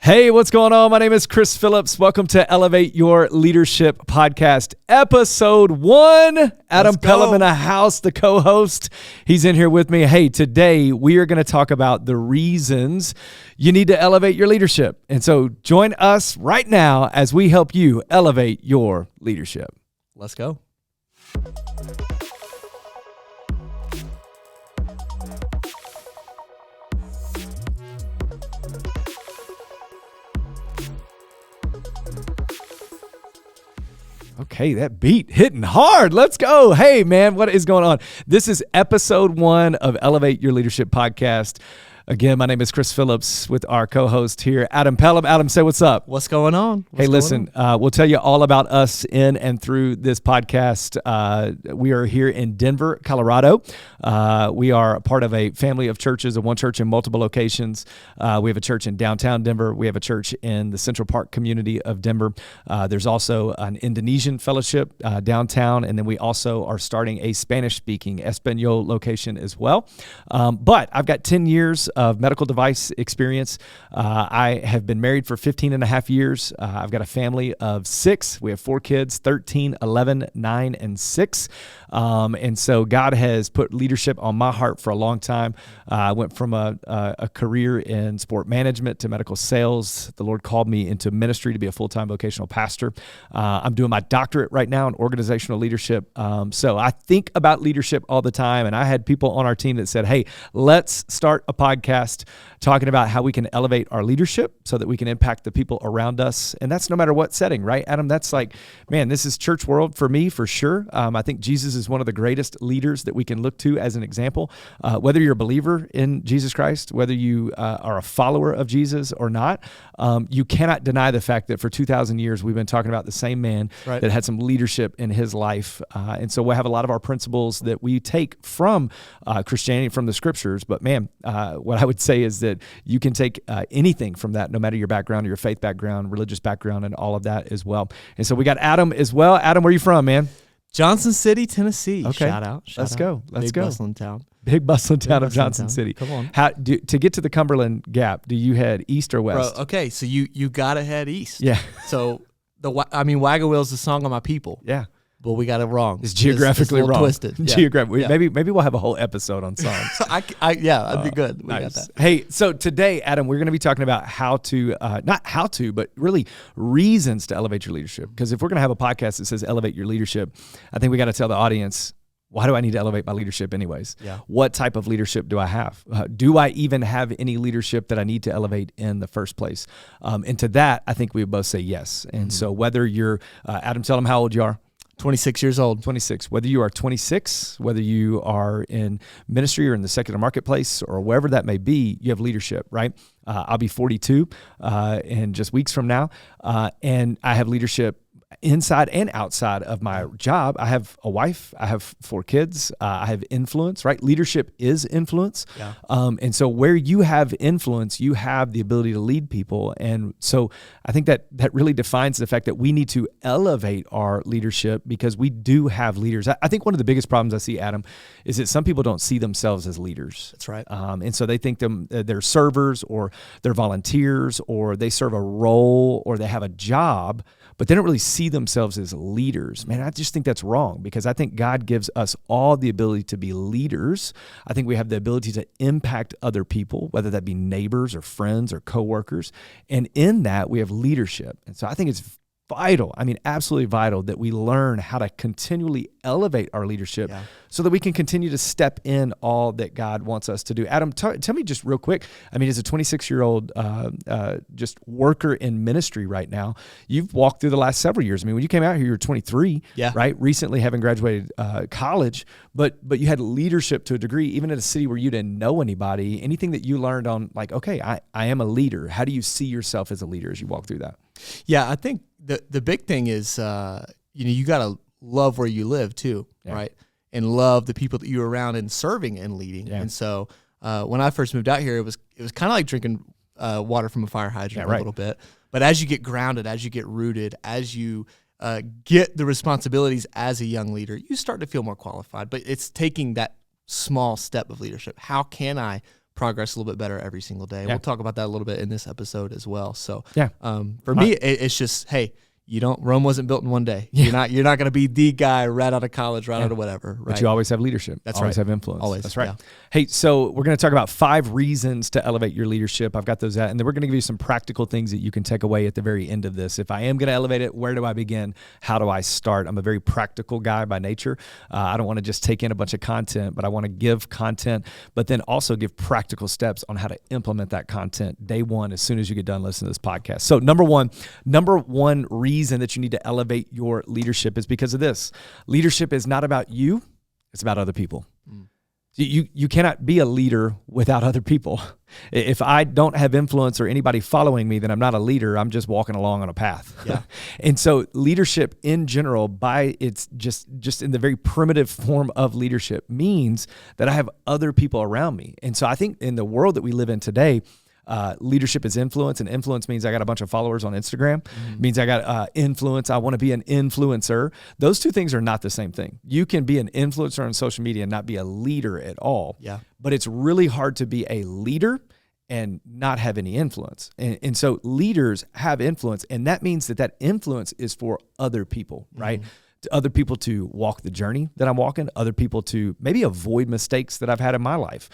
Hey, what's going on? My name is Chris Phillips. Welcome to Elevate Your Leadership Podcast, episode 1. Adam Pelham in the house, the co-host. He's in here with me. Hey, today we are going to talk about the reasons you need to elevate your leadership. And so join us right now as we help you elevate your leadership. Let's go. Okay, that beat hitting hard. Let's go. Hey, man, what is going on? This is episode 1 of Elevate Your Leadership Podcast. Again, my name is Chris Phillips with our co-host here, Adam Pelham. Adam, say what's up. What's going on? Hey, listen, we'll tell you all about us in and through this podcast. We are here in Denver, Colorado. We are part of a family of churches, of one church in multiple locations. We have a church in downtown Denver. We have a church in the Central Park community of Denver. There's also an Indonesian fellowship downtown, and then we also are starting a Spanish-speaking Espanol location as well. But I've got 10 years of medical device experience. I have been married for 15 and a half years. I've got a family of 6. We have 4 kids, 13, 11, 9, and 6. And so God has put leadership on my heart for a long time. I went from a career in sport management to medical sales. The Lord called me into ministry to be a full-time vocational pastor. I'm doing my doctorate right now in organizational leadership. So I think about leadership all the time. And I had people on our team that said, hey, let's start a podcast talking about how we can elevate our leadership so that we can impact the people around us. And that's no matter what setting, right, Adam? That's like, man, this is church world for me, for sure. I think Jesus is one of the greatest leaders that we can look to as an example. Whether you're a believer in Jesus Christ, whether you are a follower of Jesus or not, you cannot deny the fact that for 2,000 years, we've been talking about the same man that had some leadership in his life. And so we'll have a lot of our principles that we take from Christianity, from the scriptures. But man, what I would say is that you can take anything from that, no matter your background, your faith background, religious background, and all of that as well. And so we got Adam as well. Adam, where are you from, man? Johnson City, Tennessee. Okay. Shout out. Let's go. Let's Big go. bustling town. Big bustling town of Johnson City. Come on. To get to the Cumberland Gap, do you head east or west? Bro, okay, so you got to head east. Yeah. So, Wagga Wheel's the song on my people. Yeah. But we got it wrong. It's geographically it's a little wrong. Twisted. Yeah. Yeah. Maybe we'll have a whole episode on songs. That'd be good. We Nice. got that. Hey, so today, Adam, we're going to be talking about how to, not how to, but really reasons to elevate your leadership. Because if we're going to have a podcast that says elevate your leadership, I think we got to tell the audience, why do I need to elevate my leadership anyways? Yeah. What type of leadership do I have? Do I even have any leadership that I need to elevate in the first place? And to that, I think we would both say yes. And so whether you're, Adam, tell them how old you are. 26 years old. 26. Whether you are 26, whether you are in ministry or in the secular marketplace or wherever that may be, you have leadership, right? I'll be 42 in just weeks from now, and I have leadership inside and outside of my job. I have a wife, I have 4 kids, I have influence, right? Leadership is influence. Yeah. And so where you have influence, you have the ability to lead people. And so I think that really defines the fact that we need to elevate our leadership because we do have leaders. I think one of the biggest problems I see, Adam, is that some people don't see themselves as leaders. That's right. And so they think they're servers or they're volunteers or they serve a role or they have a job, but they don't really see themselves as leaders. Man, I just think that's wrong because I think God gives us all the ability to be leaders. I think we have the ability to impact other people, whether that be neighbors or friends or coworkers. And in that, we have leadership. And so I think it's vital, absolutely vital that we learn how to continually elevate our leadership so that we can continue to step in all that God wants us to do. Adam, tell me just real quick, as a 26-year-old just worker in ministry right now, you've walked through the last several years. When you came out here, you were 23, right? Recently having graduated college, but you had leadership to a degree, even in a city where you didn't know anybody. Anything that you learned on okay, I am a leader. How do you see yourself as a leader as you walk through that? Yeah, I think the big thing is, you got to love where you live too, right? And love the people that you're around and serving and leading. Yeah. And so when I first moved out here, it was kind of like drinking water from a fire hydrant a little bit. But as you get grounded, as you get rooted, as you get the responsibilities as a young leader, you start to feel more qualified. But it's taking that small step of leadership. How can I progress a little bit better every single day. Yeah. We'll talk about that a little bit in this episode as well. So yeah, for me, it's just, hey, Rome wasn't built in one day. Yeah. You're not going to be the guy right out of college, right out of whatever. Right? But you always have leadership. That's always right. have influence. Always. That's right. Yeah. Hey, so we're going to talk about 5 reasons to elevate your leadership. I've got those out, and then we're going to give you some practical things that you can take away at the very end of this. If I am going to elevate it, where do I begin? How do I start? I'm a very practical guy by nature. I don't want to just take in a bunch of content, but I want to give content, but then also give practical steps on how to implement that content day one as soon as you get done listening to this podcast. So number one reason that you need to elevate your leadership is because of this. Leadership is not about you, it's about other people. You cannot be a leader without other people. If I don't have influence or anybody following me, then I'm not a leader. I'm just walking along on a path. Yeah. And so leadership in general, by its just in the very primitive form of leadership, means that I have other people around me. And so I think in the world that we live in today, leadership is influence, and influence means I got a bunch of followers on Instagram. Means I got influence. I want to be an influencer. Those two things are not the same thing. You can be an influencer on social media and not be a leader at all. Yeah. But it's really hard to be a leader and not have any influence. And so leaders have influence, and that means that influence is for other people, right? To other people to walk the journey that I'm walking, other people to maybe avoid mistakes that I've had in my life,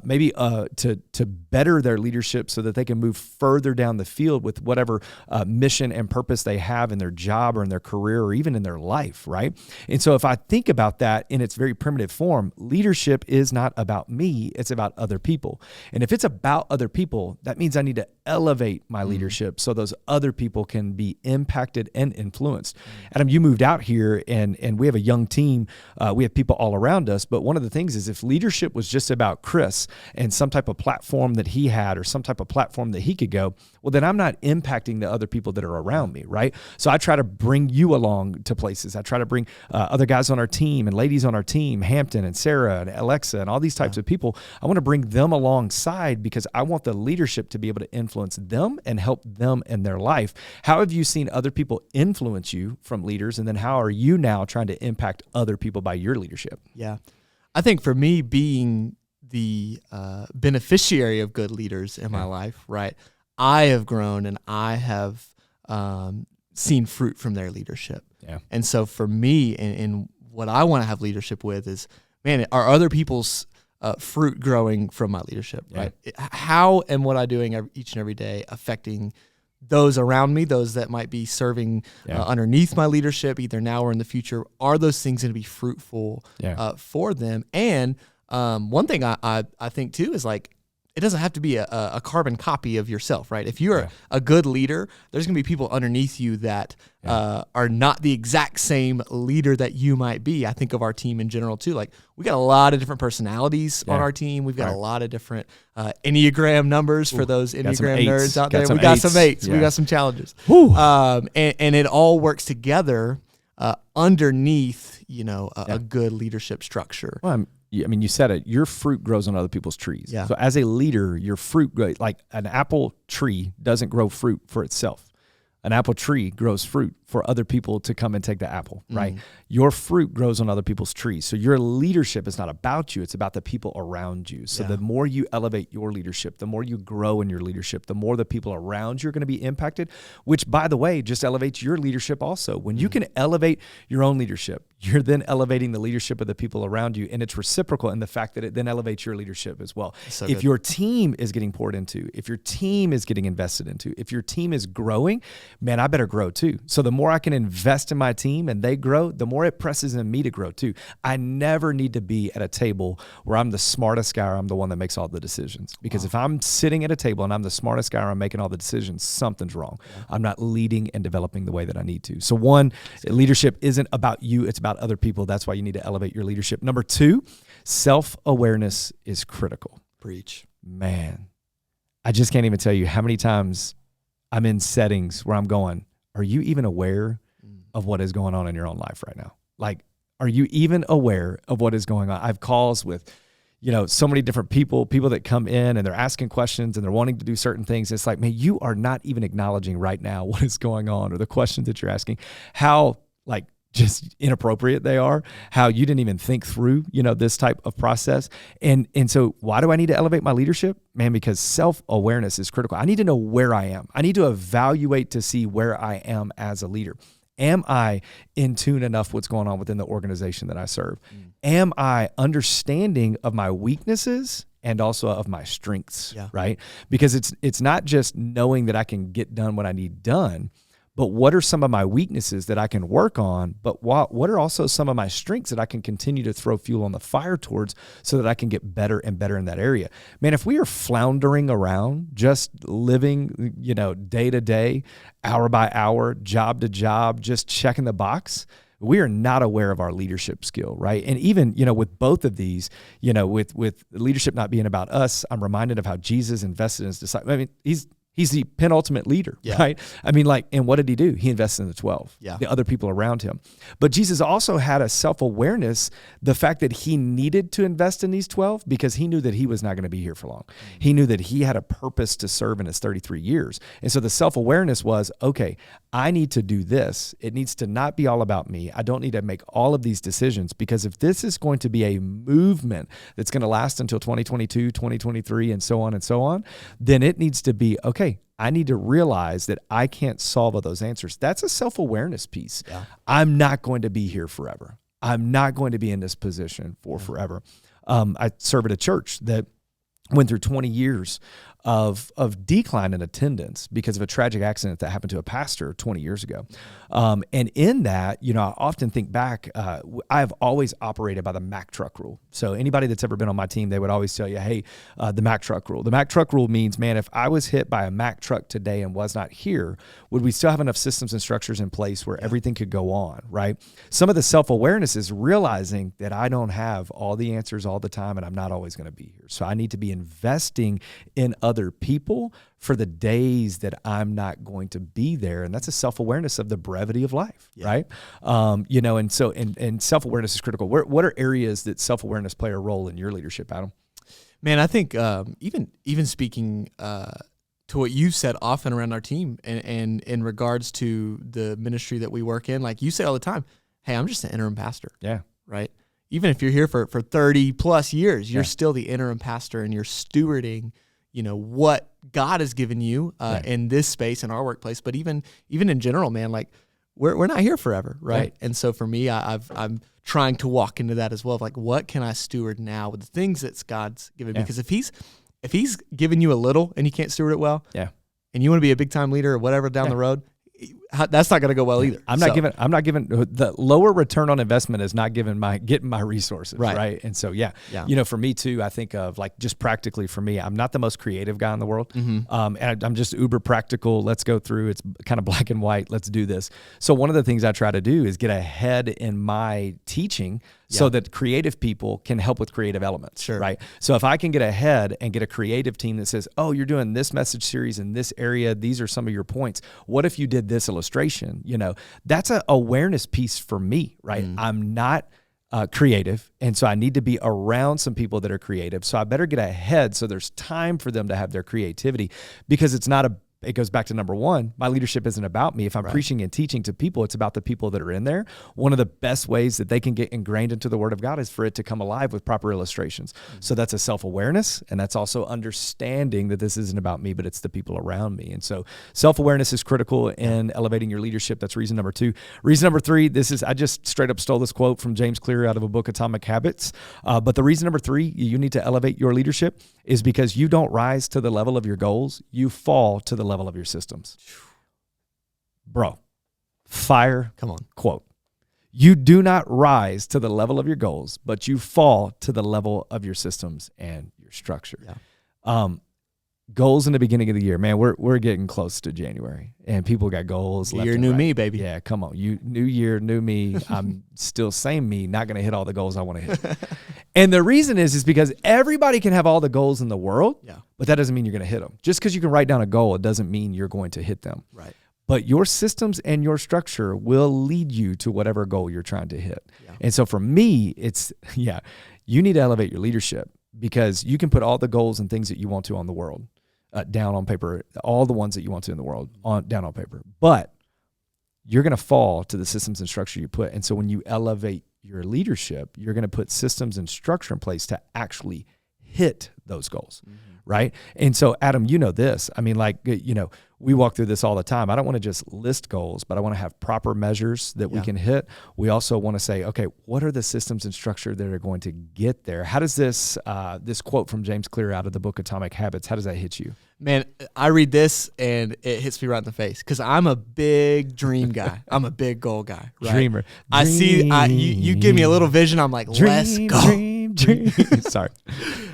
maybe to better their leadership so that they can move further down the field with whatever mission and purpose they have in their job or in their career or even in their life, right? And so if I think about that in its very primitive form, leadership is not about me, it's about other people. And if it's about other people, that means I need to elevate my leadership so those other people can be impacted and influenced. Adam, you moved out here and we have a young team. We have people all around us. But one of the things is if leadership was just about Chris and some type of platform that he had or some type of platform that he could go, well, then I'm not impacting the other people that are around me, right? So I try to bring you along to places. I try to bring other guys on our team and ladies on our team, Hampton and Sarah and Alexa and all these types of people. I want to bring them alongside because I want the leadership to be able to influence them and help them in their life. How have you seen other people influence you from leaders? And then how are you now trying to impact other people by your leadership? Yeah. I think for me, being the beneficiary of good leaders in my life, right, I have grown and I have seen fruit from their leadership. Yeah. And so for me, and what I want to have leadership with is, man, are other people's fruit growing from my leadership, right? How am what I'm doing each and every day affecting those around me, those that might be serving underneath my leadership, either now or in the future? Are those things going to be fruitful for them? And one thing I think too is like, it doesn't have to be a carbon copy of yourself, right? If you're a good leader, there's going to be people underneath you that are not the exact same leader that you might be. I think of our team in general too. Like we got a lot of different personalities on our team. We've got a lot of different Enneagram numbers for those Enneagram nerds out there. We got some eights. Yeah. We got some challenges. And it all works together underneath, a good leadership structure. Well, I mean, you said it, your fruit grows on other people's trees. Yeah. So as a leader, your fruit, like an apple tree doesn't grow fruit for itself. An apple tree grows fruit for other people to come and take the apple, right? Your fruit grows on other people's trees. So your leadership is not about you, it's about the people around you. So the more you elevate your leadership, the more you grow in your leadership, the more the people around you are going to be impacted, which, by the way, just elevates your leadership also. When you can elevate your own leadership, you're then elevating the leadership of the people around you, and it's reciprocal in the fact that it then elevates your leadership as well. So if your team is getting poured into, if your team is getting invested into, if your team is growing, man, I better grow too. So the more I can invest in my team and they grow, the more it presses in me to grow too. I never need to be at a table where I'm the smartest guy or I'm the one that makes all the decisions. Because if I'm sitting at a table and I'm the smartest guy or I'm making all the decisions, something's wrong. I'm not leading and developing the way that I need to. So one, leadership isn't about you, it's about other people. That's why you need to elevate your leadership. Number two, self-awareness is critical. Preach. Man, I just can't even tell you how many times I'm in settings where I'm going, are you even aware of what is going on in your own life right now? Like, are you even aware of what is going on? I have calls with, so many different people that come in and they're asking questions and they're wanting to do certain things. It's like, man, you are not even acknowledging right now what is going on or the questions that you're asking. How, just inappropriate they are, how you didn't even think through, this type of process. And so why do I need to elevate my leadership? Man, because self-awareness is critical. I need to know where I am. I need to evaluate to see where I am as a leader. Am I in tune enough what's going on within the organization that I serve? Am I understanding of my weaknesses and also of my strengths, right? Because it's not just knowing that I can get done what I need done, but what are some of my weaknesses that I can work on? But what are also some of my strengths that I can continue to throw fuel on the fire towards so that I can get better and better in that area? Man, if we are floundering around, just living, day to day, hour by hour, job to job, just checking the box, we are not aware of our leadership skill, right? And even, with both of these, with leadership not being about us, I'm reminded of how Jesus invested in his disciples. I mean, He's the penultimate leader, right? I mean, and what did he do? He invested in the 12, the other people around him. But Jesus also had a self-awareness, the fact that he needed to invest in these 12 because he knew that he was not going to be here for long. He knew that he had a purpose to serve in his 33 years. And so the self-awareness was, okay, I need to do this. It needs to not be all about me. I don't need to make all of these decisions, because if this is going to be a movement that's going to last until 2022, 2023, and so on, then it needs to be, okay, I need to realize that I can't solve all those answers. That's a self-awareness piece. Yeah. I'm not going to be here forever. I'm not going to be in this position for forever. I serve at a church that went through 20 years of decline in attendance because of a tragic accident that happened to a pastor 20 years ago. And in that, I often think back, I've always operated by the Mack truck rule. So anybody that's ever been on my team, they would always tell you, hey, the Mack truck rule. The Mack truck rule means, man, if I was hit by a Mack truck today and was not here, would we still have enough systems and structures in place where everything could go on, right? Some of the self-awareness is realizing that I don't have all the answers all the time and I'm not always going to be here. So I need to be investing in other people for the days that I'm not going to be there. And that's a self-awareness of the brevity of life, right? And so self-awareness is critical. What are areas that self-awareness play a role in your leadership, Adam? Man, I think even speaking to what you said often around our team and in regards to the ministry that we work in, like you say all the time, hey, I'm just an interim pastor. Yeah. Right? Even if you're here for 30 plus years, you're still the interim pastor and you're stewarding what God has given you in this space, in our workplace, but even in general, man, like we're not here forever, right? And so for me, I'm trying to walk into that as well, of like, what can I steward now with the things that God's given me? Because if he's given you a little and you can't steward it well, and you want to be a big time leader or whatever down the road, that's not going to go well either. I'm not giving the lower return on investment is not getting my resources. Right. And so, for me too, I think of like just practically for me, I'm not the most creative guy in the world. And I'm just uber practical. Let's go through. It's kind of black and white. Let's do this. So one of the things I try to do is get ahead in my teaching so that creative people can help with creative elements, right? So if I can get ahead and get a creative team that says, oh, you're doing this message series in this area, these are some of your points. What if you did this illustration? That's an awareness piece for me, right? I'm not creative, and so I need to be around some people that are creative. So I better get ahead so there's time for them to have their creativity, because it goes back to number one, my leadership isn't about me. If I'm preaching and teaching to people, it's about the people that are in there. One of the best ways that they can get ingrained into the Word of God is for it to come alive with proper illustrations. So that's a self-awareness, and that's also understanding that this isn't about me, but it's the people around me. And so self-awareness is critical in elevating your leadership. That's reason number two. Reason number three, I just straight up stole this quote from James Clear out of a book, Atomic Habits. But the reason number three, you need to elevate your leadership is because you don't rise to the level of your goals, you fall to the level of your systems. Bro, fire. Come on. Quote. You do not rise to the level of your goals, but you fall to the level of your systems and your structure. Goals in the beginning of the year, man, we're getting close to January, and people got goals. Year, new me, baby. Yeah, come on. New year, new me. I'm still same me, not going to hit all the goals I want to hit. And the reason is because everybody can have all the goals in the world, but that doesn't mean you're going to hit them. Just because you can write down a goal, it doesn't mean you're going to hit them. Right. But your systems and your structure will lead you to whatever goal you're trying to hit. And so for me, you need to elevate your leadership, because you can put all the goals and things that you want to on the world down on paper, all the ones that you want to in the world down on paper. But you're going to fall to the systems and structure you put. And so when you elevate your leadership, you're going to put systems and structure in place to actually hit those goals, right? And so, Adam, you know this. I mean, like, we walk through this all the time. I don't want to just list goals, but I want to have proper measures that we can hit. We also want to say, okay, what are the systems and structure that are going to get there? How does this quote from James Clear out of the book Atomic Habits, how does that hit you? Man, I read this and it hits me right in the face because I'm a big dream guy. I'm a big goal guy. Right? Dreamer. I see. You give me a little vision. I'm like, let's go. Dream. Sorry.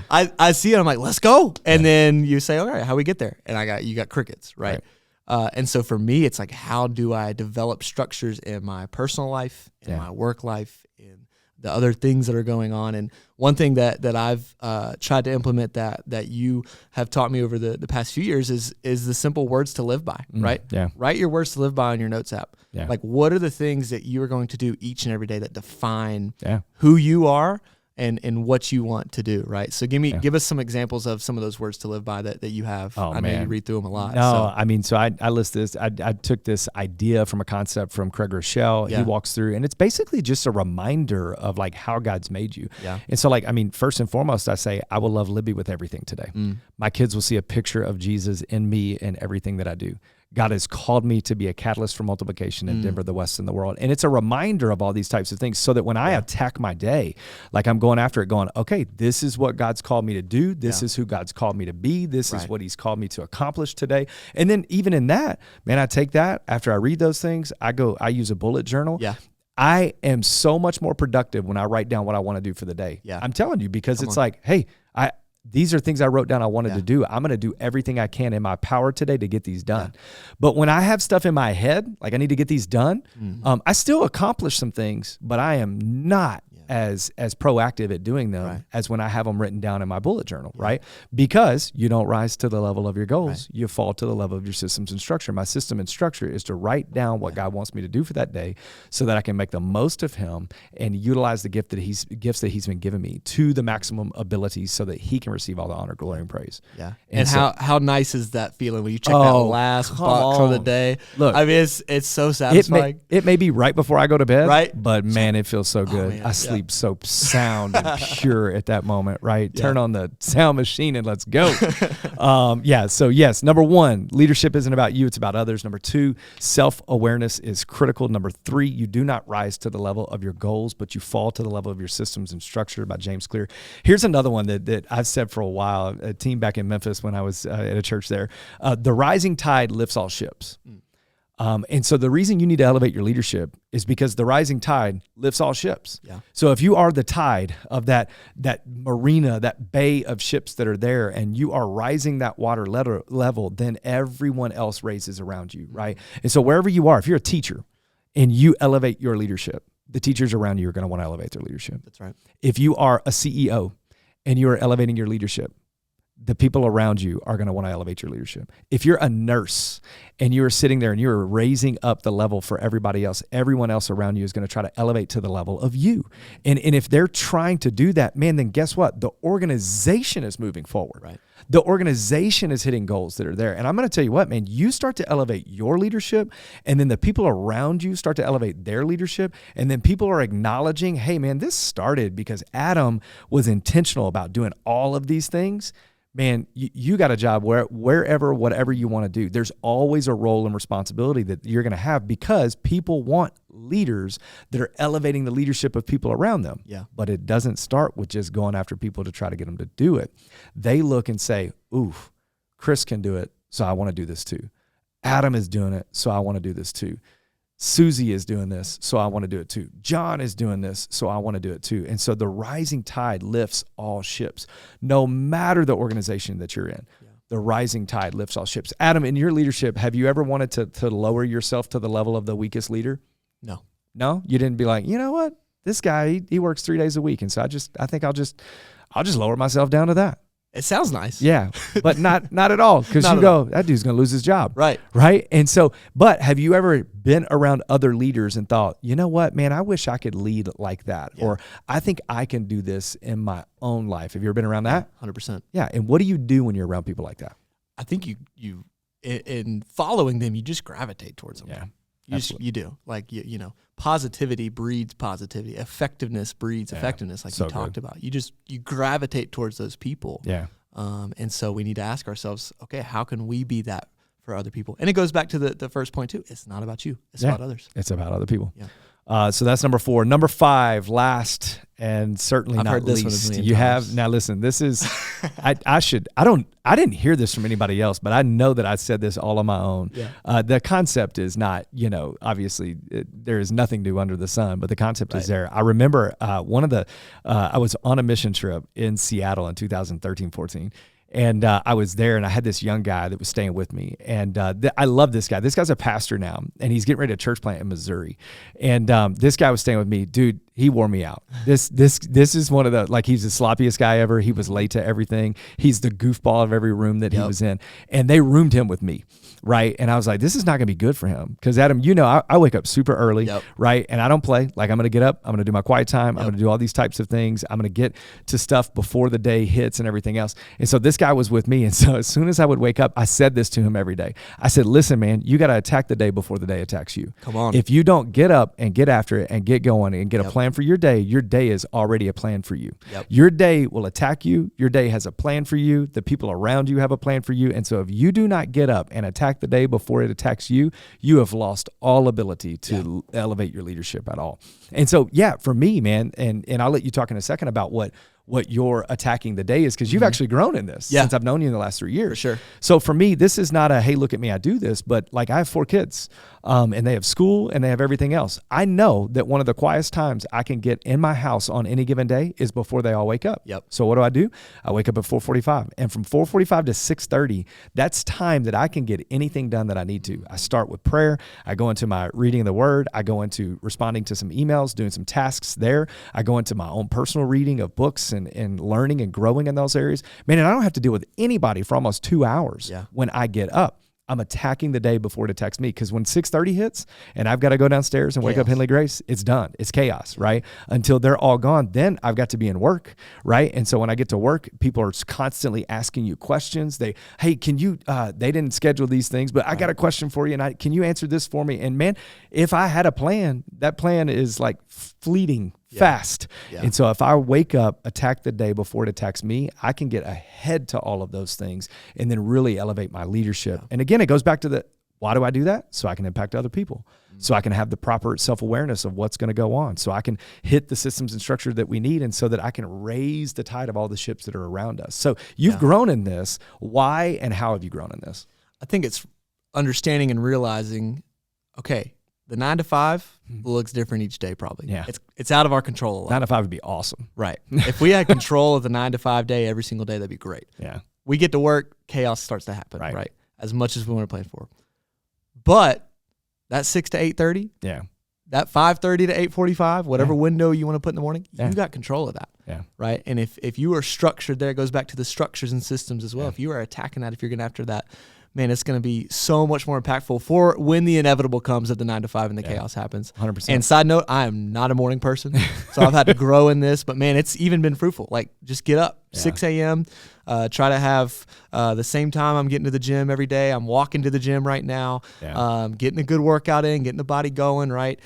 I see it. I'm like, let's go. And then you say, all right, how we get there? And you got crickets, right? And so for me, it's like, how do I develop structures in my personal life, in my work life, in the other things that are going on? And one thing that I've tried to implement that you have taught me over the past few years is the simple words to live by, right? Yeah. Write your words to live by on your notes app. Yeah. Like, what are the things that you are going to do each and every day that define Yeah. who you are and what you want to do, right? So give us some examples of some of those words to live by that you have. Oh, I know you read through them a lot. No, I mean, so I list this. I took this idea from a concept from Craig Rochelle. He walks through, and it's basically just a reminder of like how God's made you. Yeah. And so, like, I mean, first and foremost, I say, I will love Libby with everything today. My kids will see a picture of Jesus in me and everything that I do. God has called me to be a catalyst for multiplication in Denver, the West, and the world. And it's a reminder of all these types of things so that when I attack my day, like I'm going after it going, okay, this is what God's called me to do. This is who God's called me to be. This is what he's called me to accomplish today. And then even in that, man, I take that after I read those things, I use a bullet journal. Yeah. I am so much more productive when I write down what I want to do for the day. Yeah. I'm telling you, because it's like, hey, these are things I wrote down I wanted to do. I'm going to do everything I can in my power today to get these done. Yeah. But when I have stuff in my head, like I need to get these done, I still accomplish some things, but I am not as proactive at doing them as when I have them written down in my bullet journal, right? Because you don't rise to the level of your goals. You fall to the level of your systems and structure. My system and structure is to write down what God wants me to do for that day so that I can make the most of him and utilize the gifts that he's been giving me to the maximum ability so that he can receive all the honor, glory, and praise. Yeah. And how nice is that feeling when you check that last box of the day? Look, I mean, it's so satisfying. It may be right before I go to bed, right? But man, it feels so good. I sleep so sound and pure at that moment, right? Yeah. Turn on the sound machine and let's go. So yes, number one, leadership isn't about you, it's about others. Number two, self-awareness is critical. Number three, you do not rise to the level of your goals, but you fall to the level of your systems and structure, by James Clear. Here's another one that I've said for a while, a team back in Memphis when I was at a church there. The rising tide lifts all ships. And so the reason you need to elevate your leadership is because the rising tide lifts all ships. Yeah. So if you are the tide of that marina, that bay of ships that are there, and you are rising that water level, then everyone else raises around you, right? And so wherever you are, if you're a teacher and you elevate your leadership, the teachers around you are going to want to elevate their leadership. That's right. If you are a CEO and you are elevating your leadership, the people around you are going to want to elevate your leadership. If you're a nurse and you're sitting there and you're raising up the level for everybody else, everyone else around you is going to try to elevate to the level of you. And if they're trying to do that, man, then guess what? The organization is moving forward. Right. The organization is hitting goals that are there. And I'm going to tell you what, man, you start to elevate your leadership, and then the people around you start to elevate their leadership. And then people are acknowledging, hey, man, this started because Adam was intentional about doing all of these things. Man, you got a job wherever, whatever you want to do. There's always a role and responsibility that you're going to have because people want leaders that are elevating the leadership of people around them. Yeah. But it doesn't start with just going after people to try to get them to do it. They look and say, oof, Chris can do it, so I want to do this too. Adam is doing it, so I want to do this too. Susie is doing this, so I want to do it too. John is doing this, so I want to do it too. And so the rising tide lifts all ships, no matter the organization that you're in. Yeah. The rising tide lifts all ships. Adam, in your leadership, have you ever wanted to lower yourself to the level of the weakest leader? No. No? You didn't be like, you know what? This guy, he works 3 days a week, and so I think I'll just lower myself down to that. It sounds nice. Yeah, but not at all, because you go, that dude's going to lose his job. Right. Right? And so, but have you ever been around other leaders and thought, you know what, man, I wish I could lead like that. Yeah. Or I think I can do this in my own life. Have you ever been around that? 100%. Yeah. And what do you do when you're around people like that? I think you in following them, you just gravitate towards them. Yeah. You do. Like, you know, positivity breeds positivity. Effectiveness breeds effectiveness, like you talked about. You gravitate towards those people. Yeah. And so we need to ask ourselves, okay, how can we be that for other people? And it goes back to the first point too. It's not about you. It's about others. It's about other people. Yeah. So that's number 4. Number 5, last and certainly I've not heard this least. one a million You times. have now. Listen, this is. I didn't hear this from anybody else, but I know that I said this all on my own. Yeah. The concept is not, you know, obviously there is nothing new under the sun, but the concept is there. I remember I was on a mission trip in Seattle in 2013-14. And I was there, and I had this young guy that was staying with me. And I love this guy. This guy's a pastor now, and he's getting ready to church plant in Missouri. And this guy was staying with me. Dude, he wore me out. This is one of the, like, he's the sloppiest guy ever. He was late to everything. He's the goofball of every room that he was in. And they roomed him with me, right? And I was like, this is not going to be good for him. Because, Adam, you know, I wake up super early, right? And I don't play. Like, I'm going to get up. I'm going to do my quiet time. I'm going to do all these types of things. I'm going to get to stuff before the day hits and everything else. And so this guy was with me. And so as soon as I would wake up, I said this to him every day. I said, listen, man, you got to attack the day before the day attacks you. Come on. If you don't get up and get after it and get going and get a plan for your day is already a plan for you. Your day will attack you. Your day has a plan for you. The people around you have a plan for you. And so if you do not get up and attack the day before it attacks you, you have lost all ability to elevate your leadership at all. And so, for me, man, and I'll let you talk in a second about what your attacking the day is, because you've actually grown in this since I've known you in the last 3 years. For sure. So for me, this is not a, hey, look at me, I do this, but like I have 4 kids and they have school and they have everything else. I know that one of the quietest times I can get in my house on any given day is before they all wake up. So what do? I wake up at 4:45, and from 4:45 to 6:30, that's time that I can get anything done that I need to. I start with prayer. I go into my reading of the word. I go into responding to some emails, doing some tasks there. I go into my own personal reading of books and learning and growing in those areas. Man, and I don't have to deal with anybody for almost 2 hours when I get up. I'm attacking the day before it attacks me, because when 6:30 hits and I've got to go downstairs and wake up Henley Grace, it's done. It's chaos, right? Until they're all gone, then I've got to be in work, right? And so when I get to work, people are constantly asking you questions. Hey, can you, they didn't schedule these things, but I got a question for you, and can you answer this for me? And man, if I had a plan, that plan is like fleeting fast. And so if I wake up, attack the day before it attacks me, I can get ahead to all of those things and then really elevate my leadership. And again, it goes back to why do I do that? So I can impact other people. So I can have the proper self-awareness of what's going to go on. So I can hit the systems and structure that we need, and so that I can raise the tide of all the ships that are around us. So you've grown in this. Why and how have you grown in this? I think it's understanding and realizing, okay, the 9 to 5 looks different each day, probably. It's out of our control a lot. 9 to 5 would be awesome. Right. If we had control of the 9 to 5 day every single day, that'd be great. We get to work, chaos starts to happen, right? As much as we want to plan for. But that 6 to 8:30, that 5:30 to 8:45, whatever window you want to put in the morning, you got control of that. Right. And if you are structured there, it goes back to the structures and systems as well. If you are attacking that, if you're getting after that, man, it's going to be so much more impactful for when the inevitable comes of the 9 to 5 and the chaos happens. 100%. And side note, I am not a morning person, so I've had to grow in this, but man, it's even been fruitful. Like, just get up 6 a.m., try to have the same time I'm getting to the gym every day. I'm walking to the gym right now, getting a good workout in, getting the body going, right?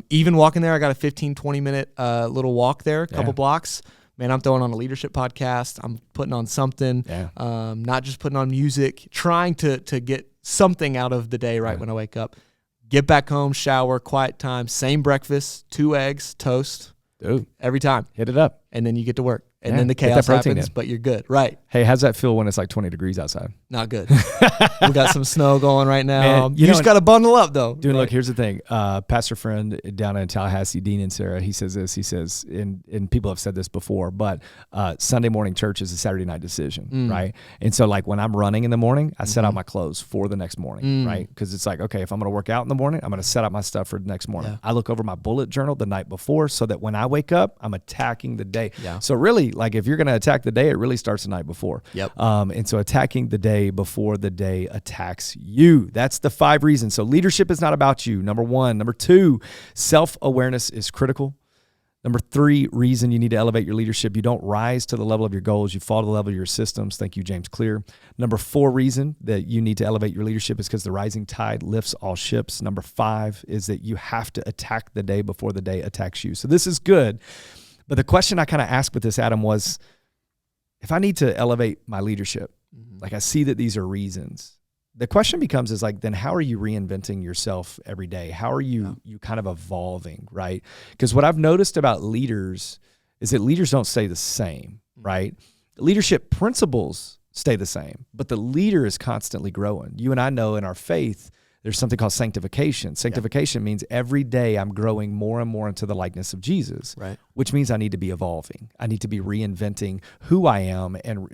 Even walking there, I got a 15, 20-minute little walk there, a couple blocks. Man, I'm throwing on a leadership podcast. I'm putting on something, not just putting on music, trying to get something out of the day when I wake up. Get back home, shower, quiet time, same breakfast, 2 eggs, toast. Dude, every time. Hit it up. And then you get to work. And then the chaos happens, but you're good. Right. Hey, how's that feel when it's like 20 degrees outside? Not good. We got some snow going right now. Man, you just got to bundle up, though. Dude, look, here's the thing. Pastor friend down in Tallahassee, Dean and Sarah, he says this. He says, and people have said this before, but Sunday morning church is a Saturday night decision, right? And so, like, when I'm running in the morning, I set out my clothes for the next morning, right? Because it's like, okay, if I'm going to work out in the morning, I'm going to set out my stuff for the next morning. I look over my bullet journal the night before so that when I wake up, I'm attacking the day. So really, like, if you're going to attack the day, it really starts the night before. And so attacking the day before the day attacks you. That's the 5 reasons. So leadership is not about you, number 1. Number 2, self-awareness is critical. Number 3 reason you need to elevate your leadership, you don't rise to the level of your goals, you fall to the level of your systems. Thank you, James Clear. Number 4 reason that you need to elevate your leadership is because the rising tide lifts all ships. Number 5 is that you have to attack the day before the day attacks you. So this is good. But the question I kind of asked with this, Adam, was if I need to elevate my leadership, like I see that these are reasons. The question becomes is like, then how are you reinventing yourself every day? How are you kind of evolving, right? Because what I've noticed about leaders is that leaders don't stay the same, right? Leadership principles stay the same, but the leader is constantly growing. You and I know in our faith, there's something called sanctification. Sanctification means every day I'm growing more and more into the likeness of Jesus, right? Which means I need to be evolving. I need to be reinventing who I am and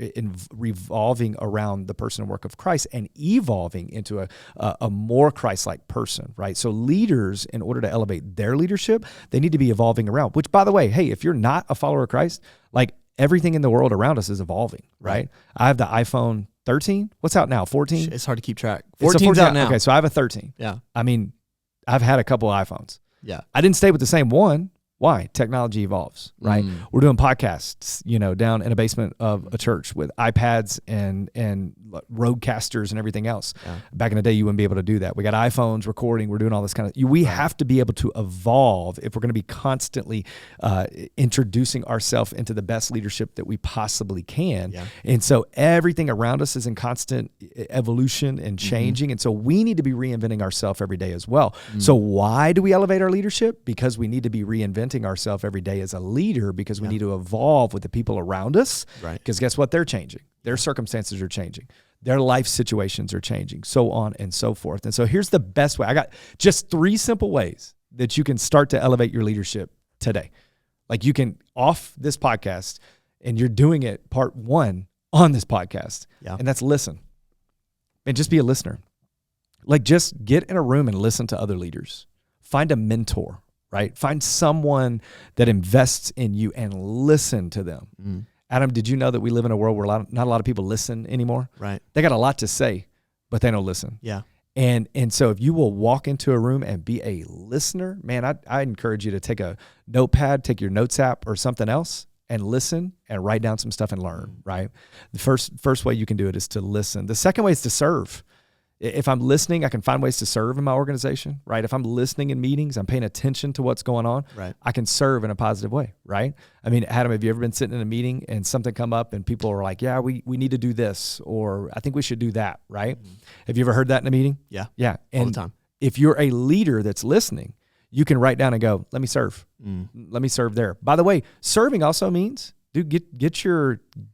revolving around the person and work of Christ and evolving into a more Christ-like person, right? So leaders, in order to elevate their leadership, they need to be evolving around, which, by the way, hey, if you're not a follower of Christ, like everything in the world around us is evolving, right? I have the iPhone 13. What's out now? 14? It's hard to keep track. 14's out now. Okay, so I have a 13. Yeah. I mean, I've had a couple of iPhones. Yeah. I didn't stay with the same one. Why? Technology evolves, right? We're doing podcasts, down in a basement of a church with iPads and roadcasters and everything else. Yeah. Back in the day, you wouldn't be able to do that. We got iPhones recording. We're doing all this kind of. We have to be able to evolve if we're going to be constantly introducing ourselves into the best leadership that we possibly can. Yeah. And so everything around us is in constant evolution and changing. And so we need to be reinventing ourselves every day as well. So why do we elevate our leadership? Because we need to be reinventing ourselves every day as a leader, because we need to evolve with the people around us. Right. Because guess what? They're changing. Their circumstances are changing. Their life situations are changing, so on and so forth. And so here's the best way. I got just 3 simple ways that you can start to elevate your leadership today. Like you can off this podcast and you're doing it part 1 on this podcast. Yeah. And that's listen. And just be a listener. Like just get in a room and listen to other leaders. Find a mentor. Right? Find someone that invests in you and listen to them. Adam, did you know that we live in a world where not a lot of people listen anymore? Right. They got a lot to say, but they don't listen. Yeah. And so if you will walk into a room and be a listener, man, I encourage you to take a notepad, take your notes app or something else and listen and write down some stuff and learn, right? The first way you can do it is to listen. The second way is to serve. If I'm listening, I can find ways to serve in my organization, right? If I'm listening in meetings, I'm paying attention to what's going on, right? I can serve in a positive way, right? I mean, Adam, have you ever been sitting in a meeting and something come up and people are like, yeah, we need to do this, or I think we should do that, right? Have you ever heard that in a meeting? Yeah. Yeah. And all the time. If you're a leader that's listening, you can write down and go, let me serve. Let me serve there. By the way, serving also means, dude,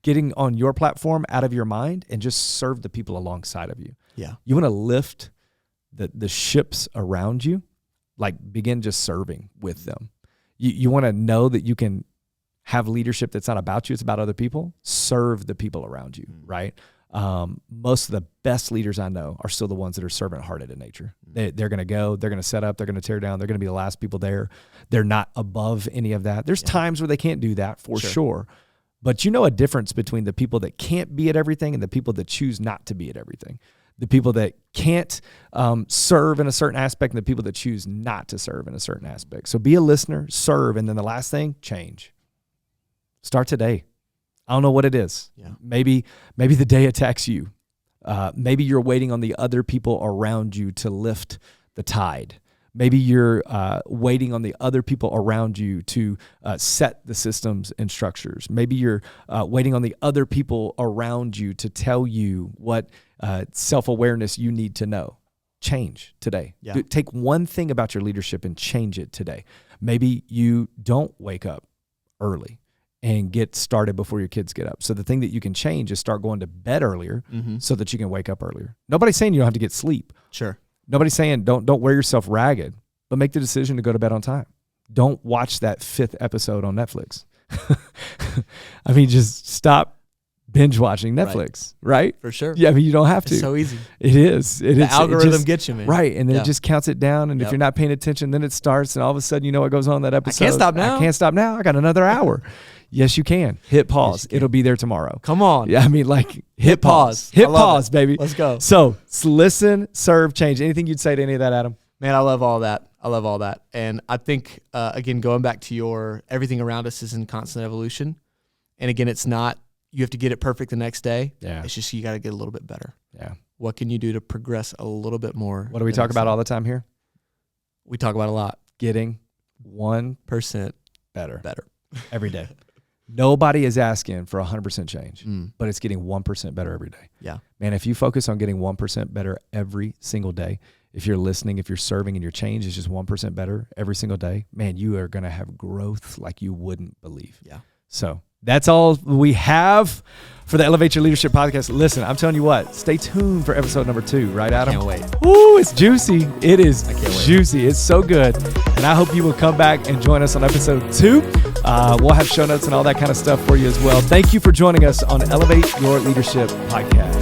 getting on your platform out of your mind and just serve the people alongside of you. Yeah. You want to lift the ships around you, like begin just serving with them. You want to know that you can have leadership that's not about you, it's about other people. Serve the people around you, right? Most of the best leaders I know are still the ones that are servant-hearted in nature. They're going to go, they're going to set up, they're going to tear down, they're going to be the last people there. They're not above any of that. There's times where they can't do that for sure. But you know a difference between the people that can't be at everything and the people that choose not to be at everything. The people that can't serve in a certain aspect and the people that choose not to serve in a certain aspect. So be a listener, serve, and then the last thing, change. Start today. I don't know what it is. Yeah. Maybe the day attacks you. Maybe you're waiting on the other people around you to lift the tide. Maybe you're waiting on the other people around you to set the systems and structures. Maybe you're waiting on the other people around you to tell you what self-awareness you need to know. Change today. Yeah. Take one thing about your leadership and change it today. Maybe you don't wake up early and get started before your kids get up. So the thing that you can change is start going to bed earlier so that you can wake up earlier. Nobody's saying you don't have to get sleep. Sure. Nobody's saying don't wear yourself ragged, but make the decision to go to bed on time. Don't watch that 5th episode on Netflix. I mean, just stop binge watching Netflix, right? For sure. Yeah, I mean, you don't have to. It's so easy. It is. The algorithm gets you, man. Right, and then it just counts it down, and if you're not paying attention, then it starts, and all of a sudden you know what goes on in that episode. I can't stop now. I can't stop now. I got another hour. Yes, you can. Hit pause. It'll be there tomorrow. Come on. Yeah, I mean, like, hit pause. Hit pause, baby. Let's go. So listen, serve, change. Anything you'd say to any of that, Adam? Man, I love all that. I love all that. And I think, again, going back to everything around us is in constant evolution. And again, it's not, you have to get it perfect the next day. Yeah. It's just, you got to get a little bit better. Yeah. What can you do to progress a little bit more? What do we talk about all the time here? We talk about a lot. Getting 1% better every day. Nobody is asking for 100% change, but it's getting 1% better every day. Yeah. Man, if you focus on getting 1% better every single day, if you're listening, if you're serving and your change is just 1% better every single day, man, you are going to have growth like you wouldn't believe. Yeah. So that's all we have for the Elevate Your Leadership podcast. Listen, I'm telling you what, stay tuned for episode number 2, right, Adam? Can't wait. Woo, it's juicy. It is juicy. It's so good. And I hope you will come back and join us on episode 2. We'll have show notes and all that kind of stuff for you as well. Thank you for joining us on Elevate Your Leadership podcast.